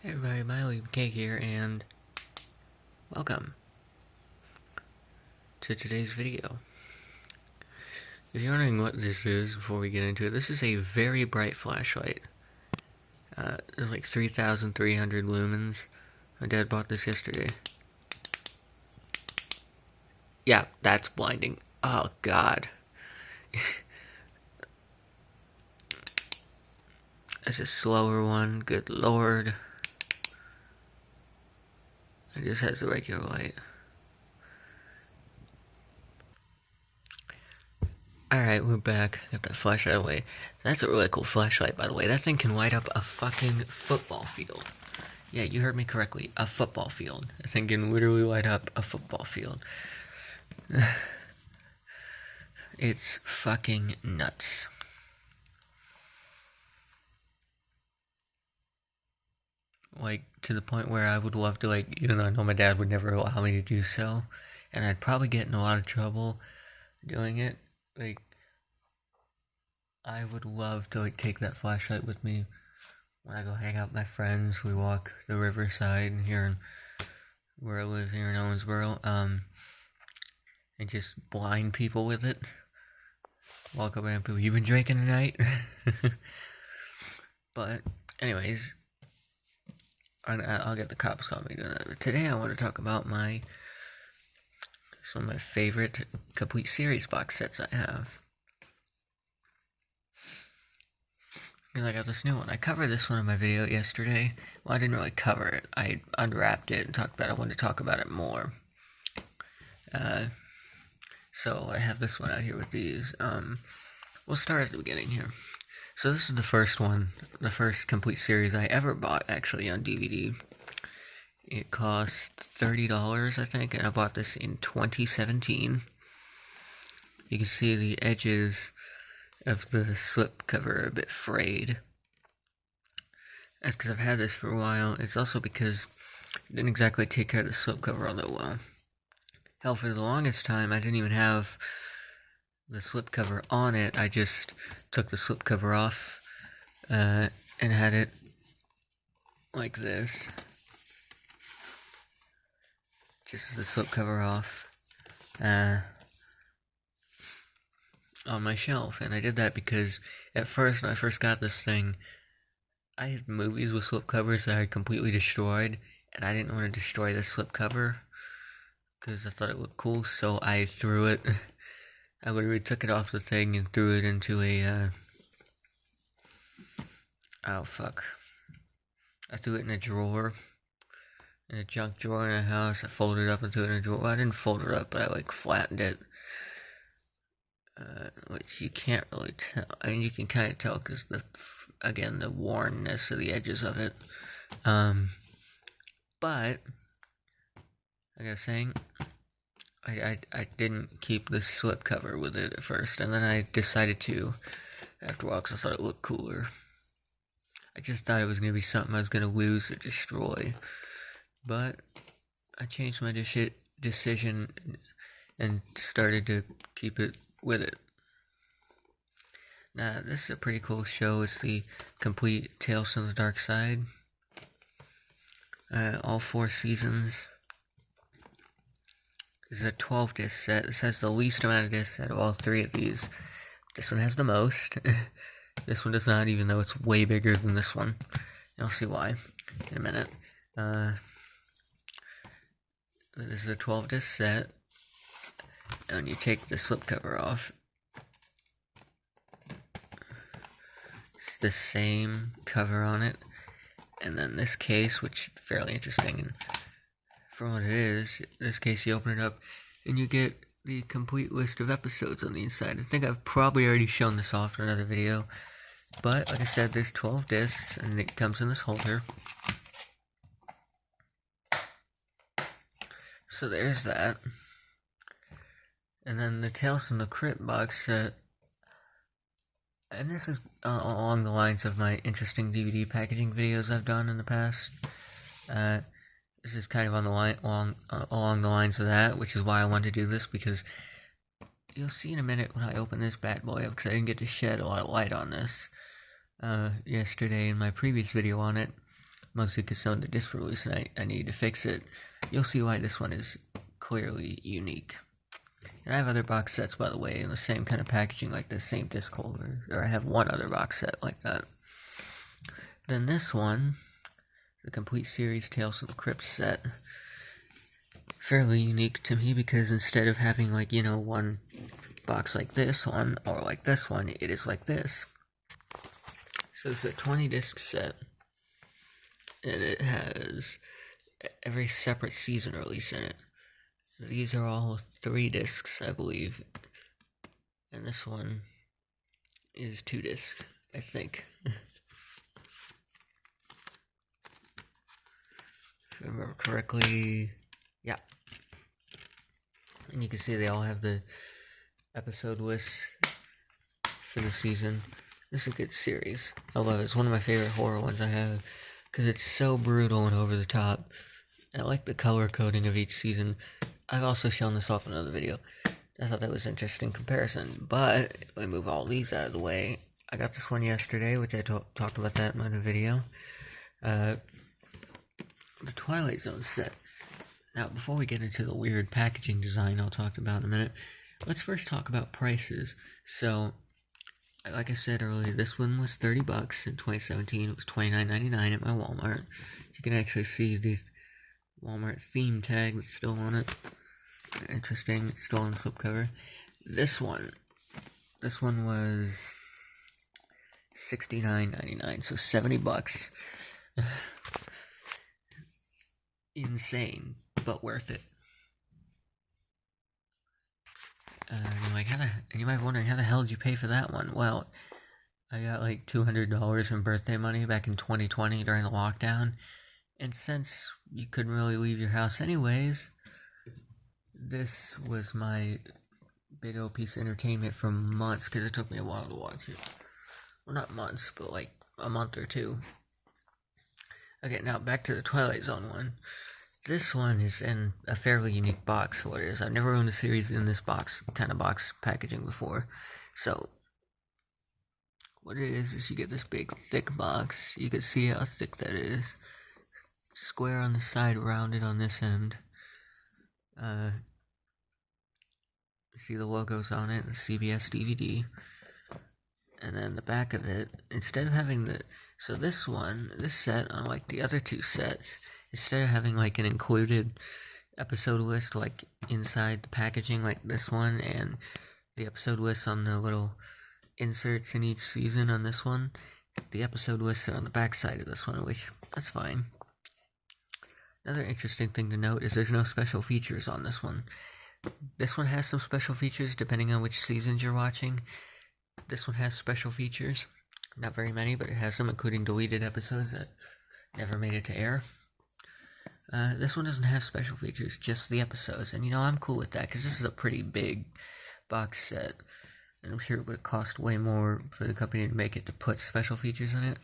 Hey everybody, Miley Cake here, and welcome to today's video. If you're wondering what this is before we get into it, this is a very bright flashlight. It's like 3,300 lumens. My dad bought this yesterday. Yeah, that's blinding. Oh god. That's a slower one, good lord. It just has the regular light. Alright, we're back. Got that flashlight away. That's a really cool flashlight, by the way. That thing can light up a fucking football field. Yeah, you heard me correctly. A football field. That thing can literally light up a football field. It's fucking nuts. Like, to the point where I would love to, like, even though I know my dad would never allow me to do so, and I'd probably get in a lot of trouble doing it, like, I would love to, like, take that flashlight with me when I go hang out with my friends. We walk the riverside here in where I live here in Owensboro, and just blind people with it. Walk up and people, you been drinking tonight? But, anyways, I'll get the cops on me doing that. But today I want to talk about some of my favorite complete series box sets I have. Because I got this new one. I covered this one in my video yesterday. Well, I didn't really cover it. I unwrapped it and talked about it. I wanted to talk about it more. So I have this one out here with these. We'll start at the beginning here. So this is the first one, the first complete series I ever bought, actually, on DVD. It cost $30, I think, and I bought this in 2017. You can see the edges of the slipcover are a bit frayed. That's because I've had this for a while. It's also because I didn't exactly take care of the slipcover all that well. Hell, for the longest time, I didn't even have the slipcover on it. I just took the slipcover off and had it like this, just with the slipcover off on my shelf. And I did that because at first, when I first got this thing, I had movies with slipcovers that I completely destroyed, and I didn't want to destroy the slipcover because I thought it looked cool, so I threw it. I literally took it off the thing and threw it into a, oh fuck. I threw it in a drawer, in a junk drawer in a house. I folded it up and threw it in a drawer. Well, I didn't fold it up, but I, like, flattened it. Which you can't really tell. I mean, you can kind of tell because again, the wornness of the edges of it. But, like I was saying, I didn't keep the slipcover with it at first, and then I decided to after a while because I thought it looked cooler. I just thought it was going to be something I was going to lose or destroy, but I changed my decision and started to keep it with it. Now, this is a pretty cool show. It's the complete Tales from the Dark Side. All 4 seasons. This is a 12-disc set. This has the least amount of discs out of all 3 of these. This one has the most. This one does not, even though it's way bigger than this one. You'll see why in a minute. This is a 12-disc set. And you take the slipcover off. It's the same cover on it. And then this case, which is fairly interesting, and for what it is, this case you open it up and you get the complete list of episodes on the inside. I think I've probably already shown this off in another video, but like I said, there's 12 discs and it comes in this holder. So there's that. And then the Tales from the Crypt box set, and this is along the lines of my interesting DVD packaging videos I've done in the past. This is kind of on the line along the lines of that, which is why I wanted to do this, because you'll see in a minute when I open this bad boy up, because I didn't get to shed a lot of light on this yesterday in my previous video on it. mostly because some of the disc release and I need to fix it. You'll see why this one is clearly unique. And I have other box sets, by the way, in the same kind of packaging, like the same disc holder, or I have one other box set like that. Then this one, the complete series Tales from the Crypt set, fairly unique to me because instead of having like, one box like this one or like this one, it is like this. So it's a 20 disc set, and it has every separate season release in it. These are all 3 discs, I believe, and this one is 2 discs, I think. If I remember correctly, yeah. And you can see they all have the episode lists for the season. This is a good series. I love it. It's one of my favorite horror ones I have because it's so brutal and over the top. And I like the color coding of each season. I've also shown this off in another video. I thought that was an interesting comparison. But if I move all these out of the way, I got this one yesterday, which I talked about that in my video. The Twilight Zone set. Now, before we get into the weird packaging design I'll talk about in a minute, let's first talk about prices. So, like I said earlier, this one was $30 in 2017. It was $29.99 at my Walmart. You can actually see the Walmart theme tag that's still on it. Interesting, it's still on the slipcover. This one was $69.99, so $70. Insane, but worth it. And you might be wondering, how the hell did you pay for that one? Well, I got like $200 in birthday money back in 2020 during the lockdown. And since you couldn't really leave your house anyways, this was my big old piece of entertainment for months, because it took me a while to watch it. Well, not months, but like a month or two. Okay, now back to the Twilight Zone one. This one is in a fairly unique box for what it is. I've never owned a series in this kind of box packaging before. So, what it is you get this big, thick box. You can see how thick that is. Square on the side, rounded on this end. See the logos on it, the CBS DVD. And then the back of it, instead of having so this set, unlike the other 2 sets, instead of having like an included episode list like inside the packaging like this one, and the episode lists on the little inserts in each season on this one, the episode lists are on the back side of this one, which, that's fine. Another interesting thing to note is there's no special features on this one. This one has some special features depending on which seasons you're watching. This one has special features. Not very many, but it has some, including deleted episodes that never made it to air. This one doesn't have special features, just the episodes. And I'm cool with that, because this is a pretty big box set. And I'm sure it would have cost way more for the company to make it to put special features in it.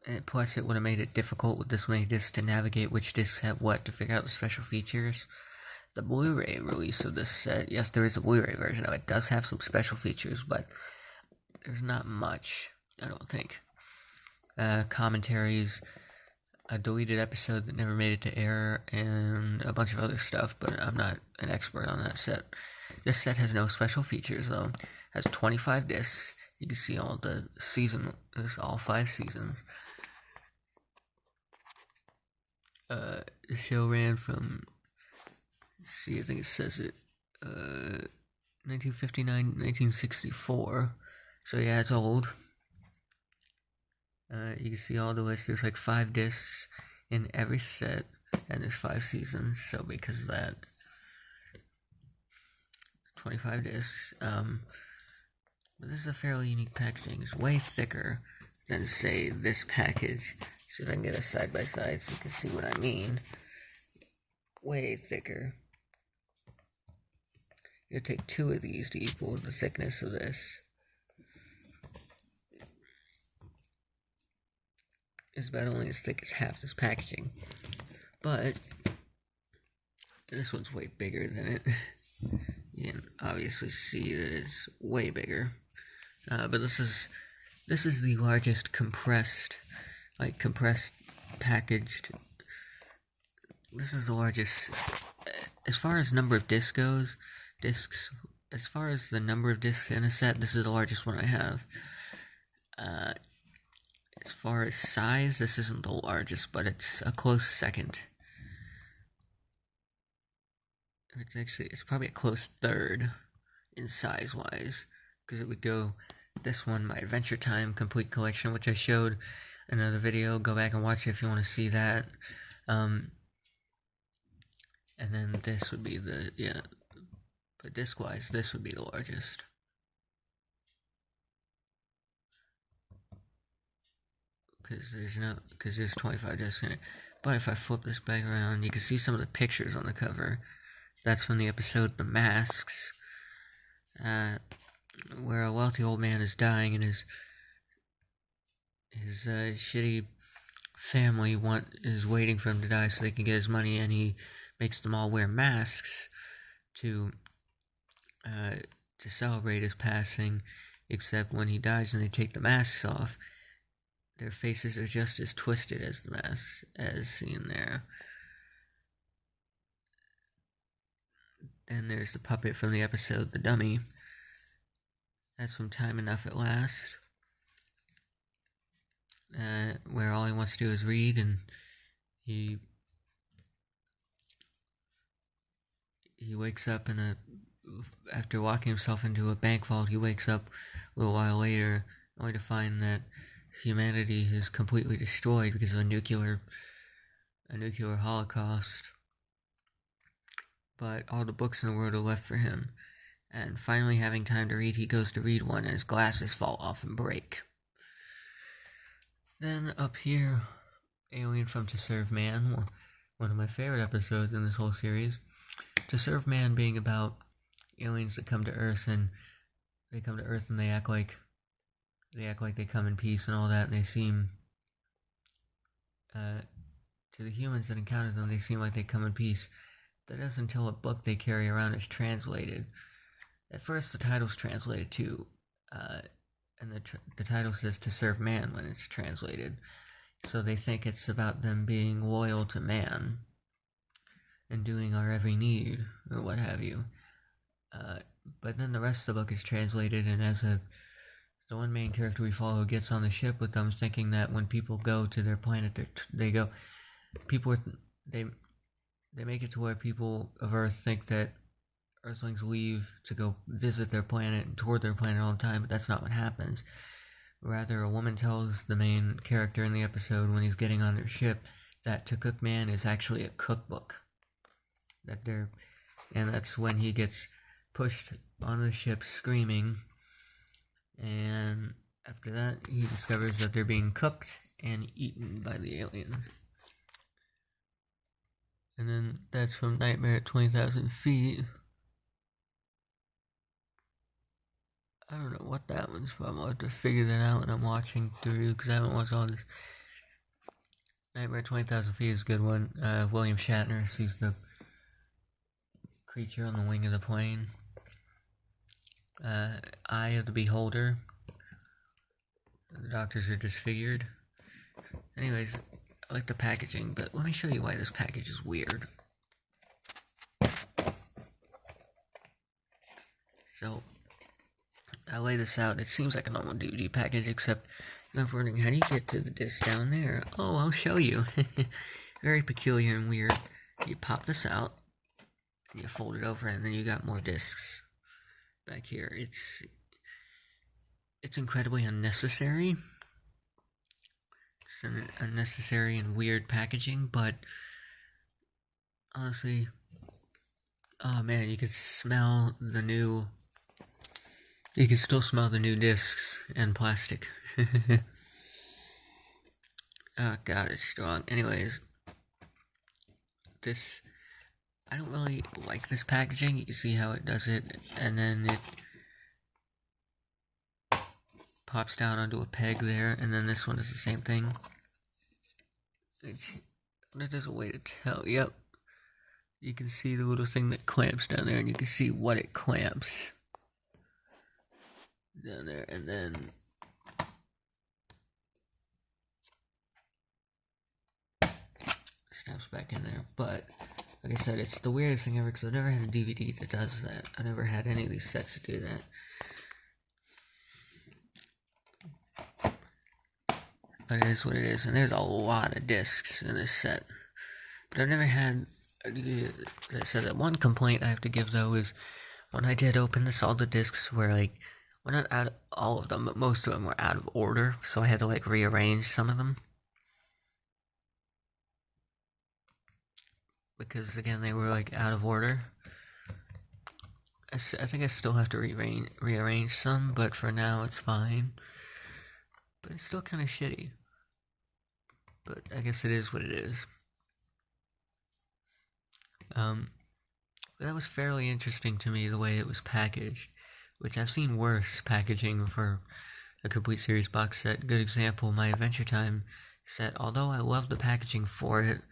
And plus, it would have made it difficult with this many discs to navigate which discs have what to figure out the special features. The Blu-ray release of this set, yes, there is a Blu-ray version of it. It does have some special features, but there's not much, I don't think. Commentaries, a deleted episode that never made it to air, and a bunch of other stuff, but I'm not an expert on that set. This set has no special features, though. It has 25 discs. You can see all the all 5 seasons. The show ran from, I think it says it, 1959, 1964. So yeah, it's old. You can see all the lists. There's like 5 discs in every set, and there's 5 seasons. So because of that, 25 discs. But this is a fairly unique packaging. It's way thicker than, say, this package. See if I can get a side by side so you can see what I mean. Way thicker. You'll take 2 of these to equal the thickness of this. It's about only as thick as half this packaging. But this one's way bigger than it. You can obviously see that it's way bigger. But this is This is the largest compressed packaged. This is the largest, as far as number of discs, as far as the number of discs in a set, this is the largest one I have. As far as size, this isn't the largest, but it's a close second. It's probably a close third in size-wise, because it would go, this one, my Adventure Time Complete Collection, which I showed in another video. Go back and watch it if you want to see that. And then this would be but disc-wise, this would be the largest. Because there's 25 discs in it. But if I flip this back around, you can see some of the pictures on the cover. That's from the episode The Masks, where a wealthy old man is dying and his shitty family is waiting for him to die so they can get his money, and he makes them all wear masks to celebrate his passing, except when he dies and they take the masks off, their faces are just as twisted as the masks, as seen there. And there's the puppet from the episode The Dummy. That's from Time Enough at Last, where all he wants to do is read, and he wakes up after locking himself into a bank vault. He wakes up a little while later, only to find that humanity is completely destroyed because of a nuclear holocaust. But all the books in the world are left for him. And finally, having time to read, he goes to read one, and his glasses fall off and break. Then up here, Alien from To Serve Man, one of my favorite episodes in this whole series. To Serve Man being about aliens that come to Earth, and they act like they come in peace and all that, and they seem, to the humans that encounter them, they seem like they come in peace. That is until a book they carry around is translated. At first, the title's translated to, and the title says To Serve Man when it's translated. So they think it's about them being loyal to man and doing our every need, or what have you. But then the rest of the book is translated, and the one main character we follow gets on the ship with them, thinking that when people go to their planet, they make it to where people of Earth think that Earthlings leave to go visit their planet and toward their planet all the time, but that's not what happens. Rather, a woman tells the main character in the episode when he's getting on their ship that To Cook Man is actually a cookbook. And that's when he gets pushed on the ship screaming, and after that he discovers that they're being cooked and eaten by the aliens. And then that's from Nightmare at 20,000 Feet. I don't know what that one's from. I'll have to figure that out when I'm watching through, because I haven't watched all this. Nightmare at 20,000 Feet is a good one. William Shatner sees the creature on the wing of the plane. Eye of the Beholder. The doctors are disfigured. Anyways, I like the packaging, but let me show you why this package is weird. So, I lay this out. It seems like a normal DVD package, except I'm wondering, how do you get to the disc down there? Oh, I'll show you. Very peculiar and weird. You pop this out, and you fold it over, and then you got more discs back here. It's incredibly unnecessary. It's an unnecessary and weird packaging, but honestly, oh man, you can still smell the new discs and plastic. Oh god, it's strong. Anyways, I don't really like this packaging. You see how it does it, and then it pops down onto a peg there, and then this one is the same thing. There's a way to tell. Yep. You can see the little thing that clamps down there, and you can see what it clamps down there, and then snaps back in there. But like I said, it's the weirdest thing ever because I've never had a DVD that does that. I never had any of these sets to do that. But it is what it is, and there's a lot of discs in this set. But I've never had, like I said, that one complaint I have to give though is when I did open this, all the discs were like, well, not out of all of them, but most of them were out of order, so I had to like rearrange some of them. Because again, they were like out of order. I think I still have to rearrange some, but for now it's fine. But it's still kind of shitty. But I guess it is what it is. That was fairly interesting to me, the way it was packaged, which I've seen worse packaging for a complete series box set. Good example, my Adventure Time set. Although I love the packaging for it,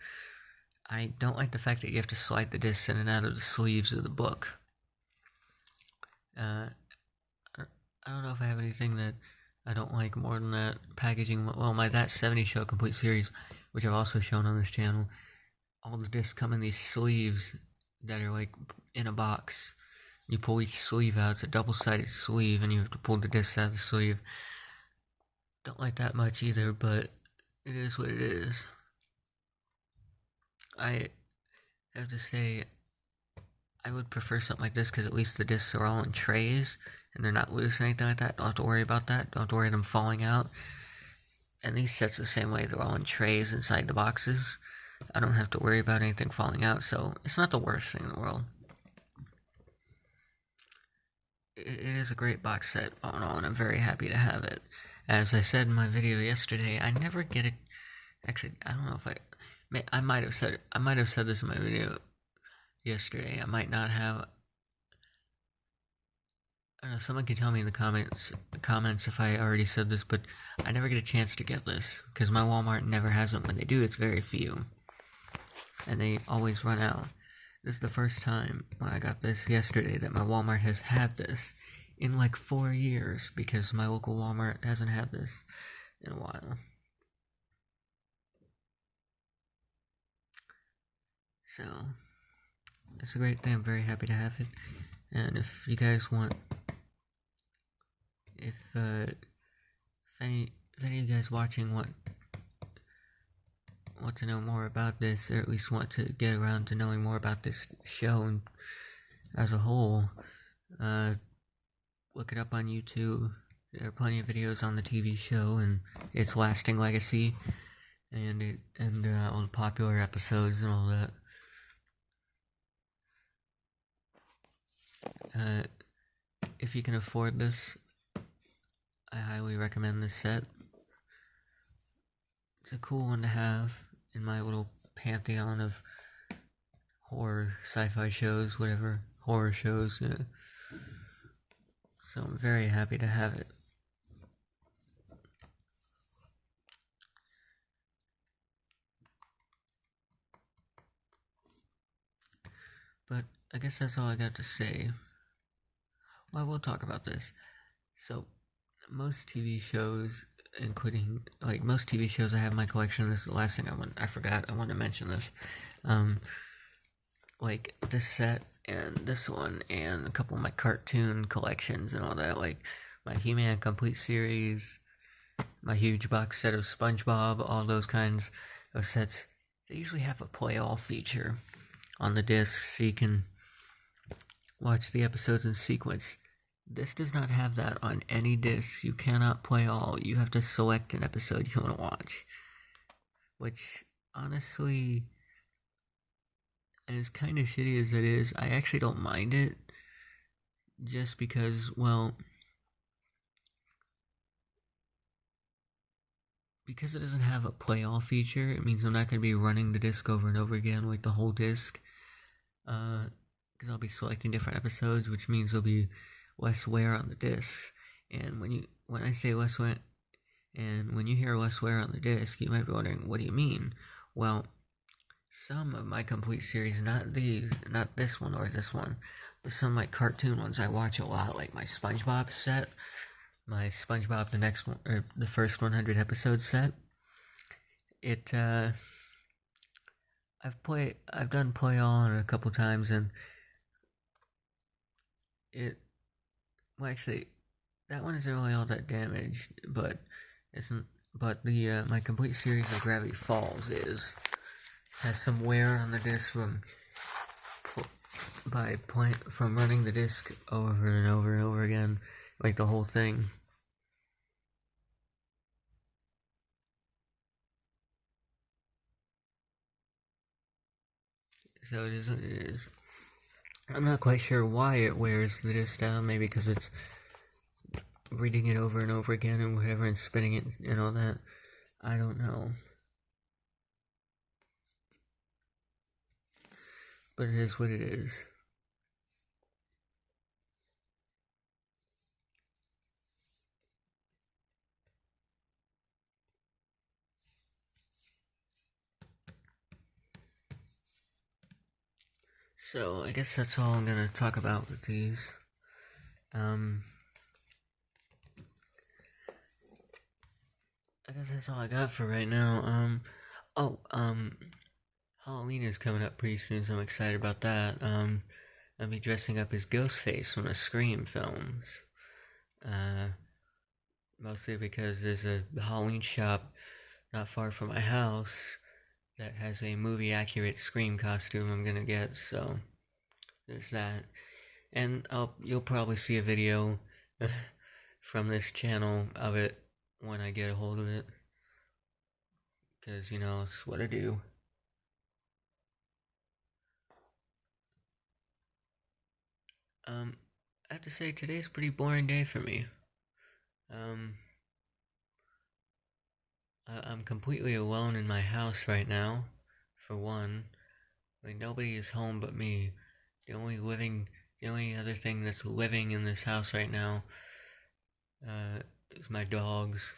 I don't like the fact that you have to slide the discs in and out of the sleeves of the book. I don't know if I have anything that I don't like more than that packaging. Well, my That 70 Show complete series, which I've also shown on this channel, all the discs come in these sleeves that are like in a box. You pull each sleeve out. It's a double-sided sleeve, and you have to pull the discs out of the sleeve. Don't like that much either, but it is what it is. I have to say, I would prefer something like this because at least the discs are all in trays and they're not loose or anything like that. Don't have to worry about that. Don't have to worry them falling out. And these sets the same way. They're all in trays inside the boxes. I don't have to worry about anything falling out, so it's not the worst thing in the world. It is a great box set all in all, and I'm very happy to have it. As I said in my video yesterday, I never get it. Actually, I don't know if I might have said this in my video yesterday. I might not have. I don't know, someone can tell me in the comments if I already said this, but I never get a chance to get this because my Walmart never has them. When they do, it's very few, and they always run out. This is the first time when I got this yesterday that my Walmart has had this in like 4 years because my local Walmart hasn't had this in a while. So, it's a great thing. I'm very happy to have it. And if you guys want, if any of you guys watching want to know more about this, or at least want to get around to knowing more about this show and as a whole, look it up on YouTube. There are plenty of videos on the TV show and its lasting legacy, and all the popular episodes and all that. If you can afford this, I highly recommend this set. It's a cool one to have in my little pantheon of horror, sci-fi shows, whatever, horror shows. So I'm very happy to have it. But I guess that's all I got to say. Well, we'll talk about this. So, most TV shows, including, like, most TV shows I have in my collection, this is the last thing I forgot, I want to mention this. Like, this set, and this one, and a couple of my cartoon collections and all that, like, my He-Man complete series, my huge box set of SpongeBob, all those kinds of sets, they usually have a play all feature on the disc, so you can watch the episodes in sequence. This does not have that on any disc. You cannot play all. You have to select an episode you want to watch. Which, honestly, as kind of shitty as it is, I actually don't mind it. Just because, well, because it doesn't have a play all feature, it means I'm not going to be running the disc over and over again, like the whole disc. Because I'll be selecting different episodes, which means there'll be less wear on the discs. And when I say less wear, and when you hear less wear on the disc, you might be wondering, what do you mean? Well, some of my complete series, not this one or this one, but some of my cartoon ones I watch a lot, like my SpongeBob set, my SpongeBob the next one, or the first 100 episode set. I've done play on a couple times, and it, well, actually, that one isn't really all that damaged, but isn't, but the, my complete series of Gravity Falls has some wear on the disc from running the disc over and over and over again, like the whole thing. So it is what it is. I'm not quite sure why it wears the disc down. Maybe because it's reading it over and over again and whatever, and spinning it and all that. I don't know. But it is what it is. So, I guess that's all I'm gonna talk about with these. I guess that's all I got for right now. Halloween is coming up pretty soon, so I'm excited about that. I'll be dressing up as Ghostface from the Scream films. Mostly because there's a Halloween shop not far from my house that has a movie-accurate Scream costume I'm gonna get, so there's that. And you'll probably see a video from this channel of it when I get a hold of it. Because, it's what I do. I have to say, today's a pretty boring day for me. I'm completely alone in my house right now, for one. I mean, nobody is home but me. The only other thing that's living in this house right now, is my dogs.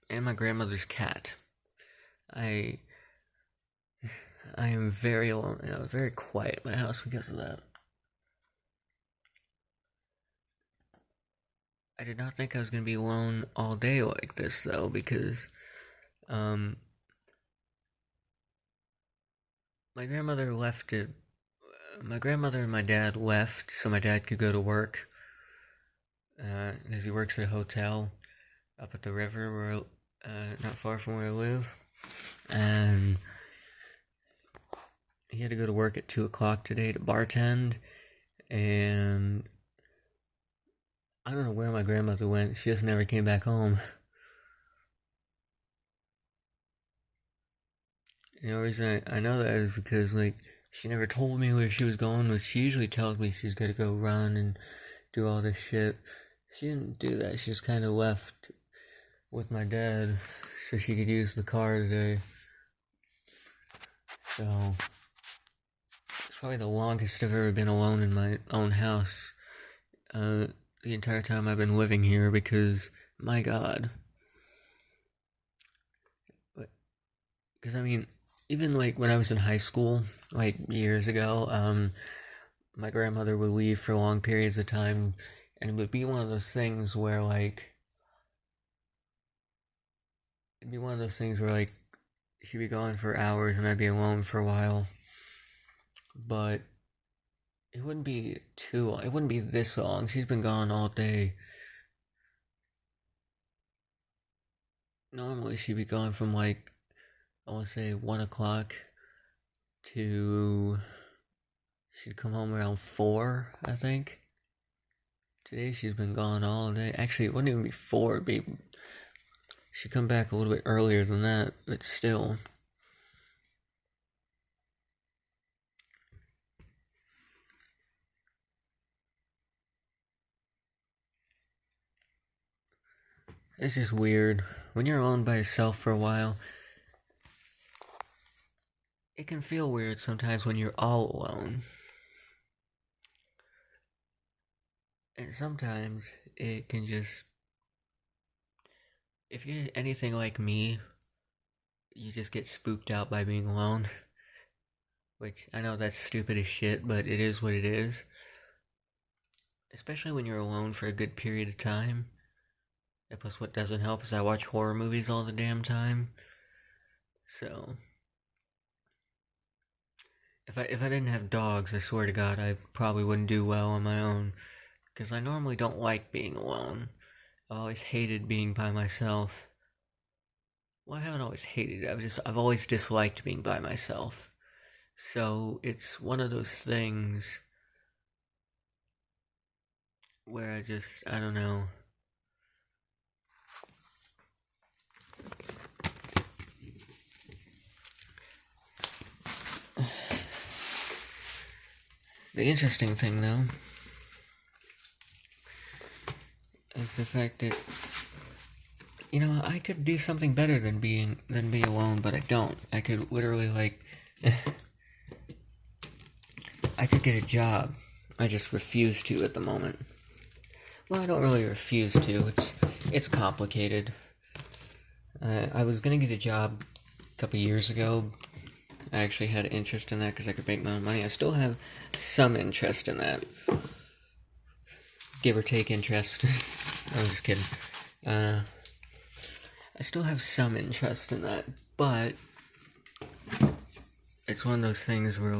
And my grandmother's cat. I am very alone, very quiet in my house because of that. I did not think I was going to be alone all day like this, though, because, my grandmother left it. My grandmother and my dad left so my dad could go to work, because he works at a hotel up at the river, not far from where I live, and he had to go to work at 2 o'clock today to bartend, and I don't know where my grandmother went. She just never came back home. The only reason I know that is because, she never told me where she was going, but she usually tells me she's gotta go run and do all this shit. She didn't do that. She just kind of left with my dad so she could use the car today. So, it's probably the longest I've ever been alone in my own house. The entire time I've been living here, because, my god. Because, I mean, even, when I was in high school, years ago, my grandmother would leave for long periods of time, and it would be one of those things where, it'd be one of those things where, she'd be gone for hours and I'd be alone for a while. But it wouldn't be too long. It wouldn't be this long. She's been gone all day. Normally she'd be gone from I want to say 1 o'clock to, she'd come home around 4, I think. Today she's been gone all day. Actually, it wouldn't even be 4. She'd come back a little bit earlier than that, but still. It's just weird. When you're alone by yourself for a while, it can feel weird sometimes when you're all alone. And sometimes it can just, if you're anything like me, you just get spooked out by being alone. Which, I know that's stupid as shit, but it is what it is. Especially when you're alone for a good period of time. And plus, what doesn't help is I watch horror movies all the damn time. So if I didn't have dogs, I swear to God, I probably wouldn't do well on my own. Because I normally don't like being alone. I've always hated being by myself. Well, I haven't always hated it. I've always disliked being by myself. So it's one of those things where I don't know. The interesting thing, though, is the fact that, I could do something better than be alone, but I don't. I could literally, I could get a job. I just refuse to at the moment. Well, I don't really refuse to. It's complicated. I was gonna get a job a couple years ago. I actually had interest in that because I could make my own money. I still have some interest in that. Give or take interest. I'm just kidding. I still have some interest in that, but it's one of those things where,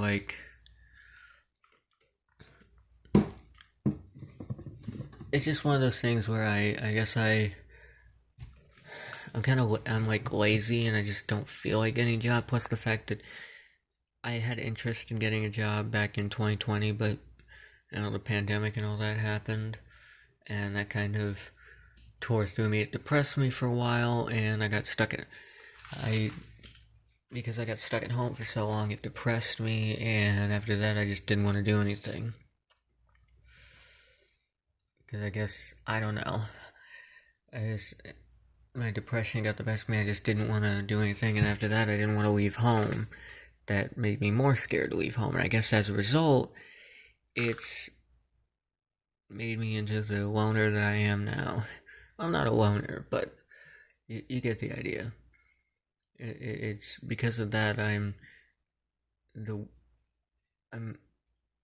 it's just one of those things where I guess I'm lazy and I just don't feel like getting a job. Plus the fact that I had interest in getting a job back in 2020, but the pandemic and all that happened, and that kind of tore through me. It depressed me for a while, and I got stuck because I got stuck at home for so long, it depressed me, and after that I just didn't want to do anything. Because I guess, I don't know. My depression got the best of me. I just didn't want to do anything, and after that I didn't want to leave home. That made me more scared to leave home, and I guess as a result, it's made me into the loner that I am now. I'm not a loner, but you get the idea. It's because of that I am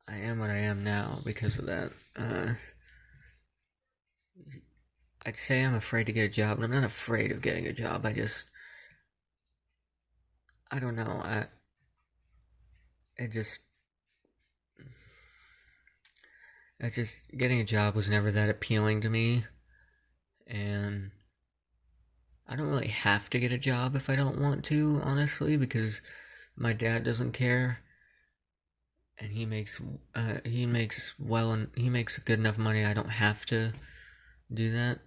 what I am now because of that. I'd say I'm afraid to get a job, but I'm not afraid of getting a job. I don't know. Getting a job was never that appealing to me, and I don't really have to get a job if I don't want to, honestly, because my dad doesn't care, and he makes good enough money. I don't have to do that.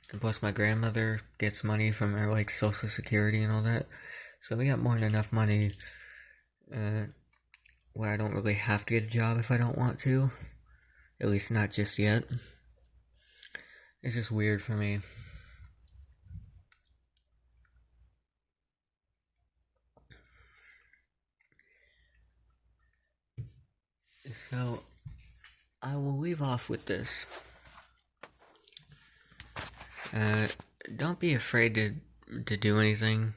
And plus, my grandmother gets money from her Social Security and all that, so we got more than enough money where I don't really have to get a job if I don't want to. At least not just yet. It's just weird for me. So, I will leave off with this. Don't be afraid to do anything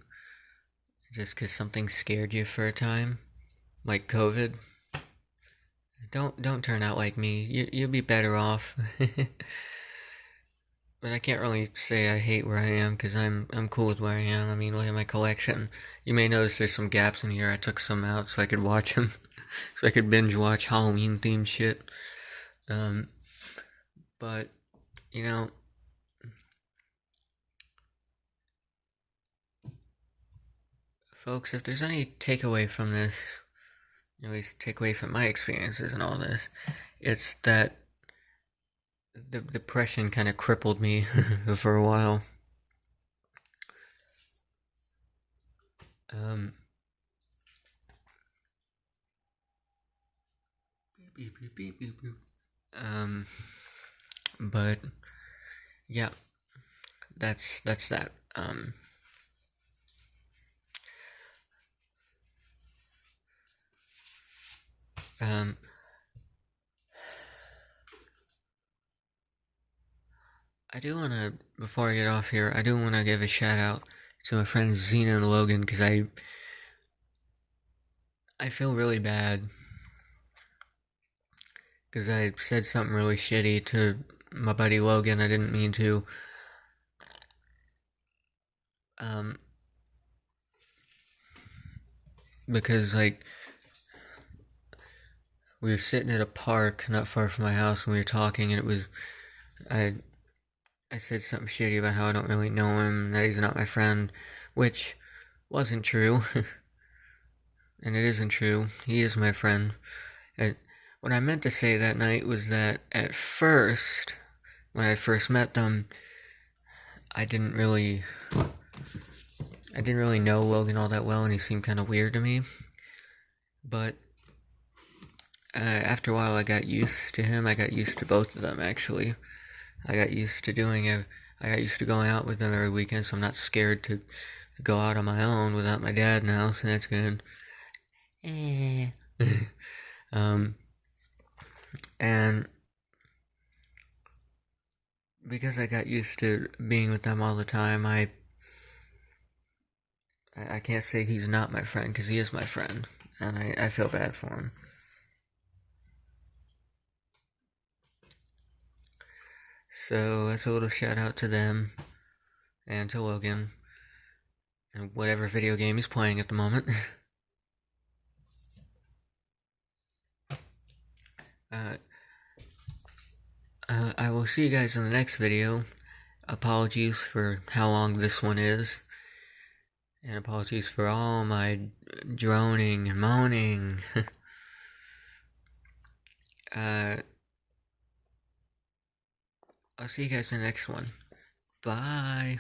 just because something scared you for a time, like COVID. Don't turn out like me. You'll be better off. But I can't really say I hate where I am because I'm cool with where I am. I mean, look at my collection. You may notice there's some gaps in here. I took some out so I could watch them, so I could binge watch Halloween themed shit. But folks, if there's any takeaway from this, at least takeaway from my experiences and all this, it's that the depression kind of crippled me for a while. But yeah, that's that. Before I get off here, I do want to give a shout out to my friends Zena and Logan, because I feel really bad because I said something really shitty to my buddy Logan. I didn't mean to. Because like we were sitting at a park not far from my house and we were talking, and it was I I said something shitty about how I don't really know him, that he's not my friend, which wasn't true, and it isn't true. He is my friend. Uh, what I meant to say that night was that at first, when I first met them, I didn't really know Logan all that well, and he seemed kind of weird to me. But after a while, I got used to him. I got used to both of them, actually. I got used to I got used to going out with them every weekend, so I'm not scared to go out on my own without my dad now, so that's good. um, and because I got used to being with them all the time, I can't say he's not my friend, because he is my friend, and I feel bad for him. So that's a little shout out to them, and to Logan, and whatever video game he's playing at the moment. I will see you guys in the next video. Apologies for how long this one is. And apologies for all my droning and moaning. I'll see you guys in the next one. Bye.